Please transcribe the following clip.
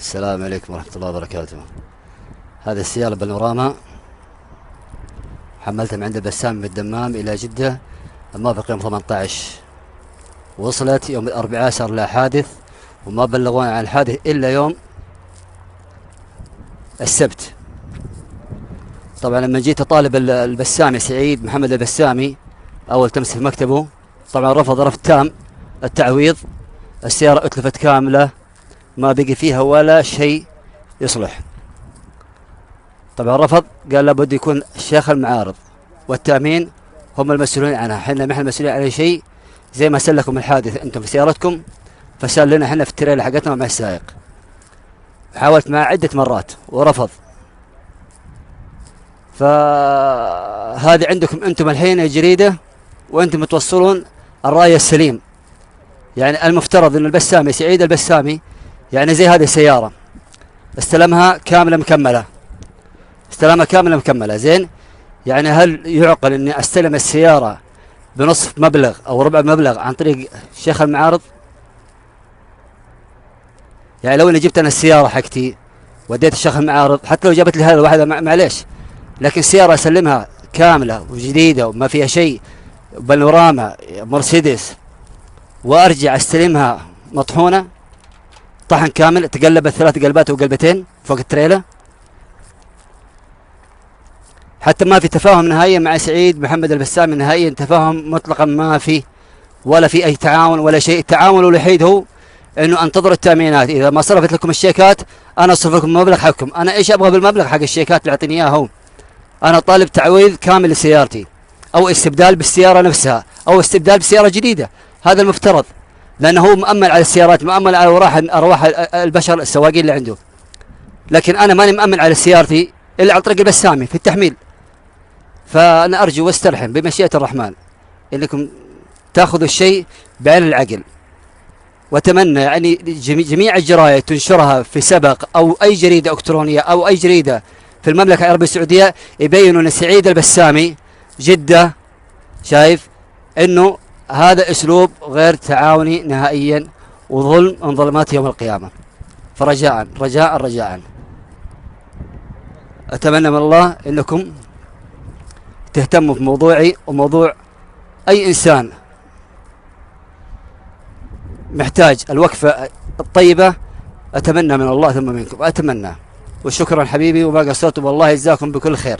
السلام عليكم ورحمة الله وبركاته. هذه السيارة بانوراما حملتها من عند البسام من الدمام إلى جدة الموافق يوم 18. وصلت يوم الأربعاء، صار لها حادث وما بلغونا عن الحادث إلا يوم السبت. طبعا لما جيت أطالب البسامي سعيد محمد البسامي أول تمس في مكتبه، طبعا رفض رفض تام التعويض. السيارة أتلفت كاملة، ما بقي فيها ولا شيء يصلح. طبعا رفض، قال لابد يكون الشيخ المعارض والتأمين هم المسؤولين عنها، احنا ما احنا مسؤولين عن شيء. زي ما سلكم الحادث انتم في سيارتكم، فسال لنا احنا في التريلا حقتنا مع السائق. حاولت معه عدة مرات ورفض. فهذه عندكم انتم الحين الجريدة وانتم توصلون الرأي السليم. يعني المفترض ان البسامي سعيد البسامي، يعني زي هذه السيارة استلمها كاملة مكملة، استلمها كاملة مكملة زين. يعني هل يعقل اني استلم السيارة بنصف مبلغ او ربع مبلغ عن طريق شيخ المعارض؟ يعني لو اني جبت انا السيارة حقتي وديت الشيخ المعارض، حتى لو جابت لي هذا الواحد معليش، لكن سيارة اسلمها كاملة وجديدة وما فيها شيء، بانوراما مرسيدس، وارجع استلمها مطحونة طحن كامل، تقلبت 3 قلبات وقلبتين فوق التريلا. حتى ما في تفاهم نهائيا مع سعيد محمد البسامي، نهائيا تفاهم مطلقا ما في، ولا في اي تعاون ولا شيء. التعاون الوحيد هو انه انتظروا التامينات، اذا ما صرفت لكم الشيكات انا اصرف لكم المبلغ حقكم. انا ايش ابغى بالمبلغ حق الشيكات اللي يعطيني اياه هو؟ انا طالب تعويض كامل لسيارتي، او استبدال بالسياره نفسها، او استبدال بسياره جديده. هذا المفترض، لانه هو مؤمن على السيارات، مؤمن على ارواح البشر السواقين اللي عنده. لكن انا ماني مؤمن على سيارتي الا عن طريق البسامي في التحميل. فانا ارجو واسترحم بمشيئة الرحمن انكم تاخذوا الشيء بعين العقل. واتمنى يعني جميع الجرايد تنشرها في سبق، او اي جريده الكترونيه او اي جريده في المملكه العربيه السعوديه، يبينوا ان سعيد البسامي جده شايف انه هذا اسلوب غير تعاوني نهائيا، وظلم من ظلمات يوم القيامه. فرجاء رجاء رجاء اتمنى من الله انكم تهتموا بموضوعي وموضوع اي انسان محتاج الوقفة الطيبة. اتمنى من الله ثم منكم، اتمنى. وشكرا حبيبي وما قصرتم، والله يجزاكم بكل خير.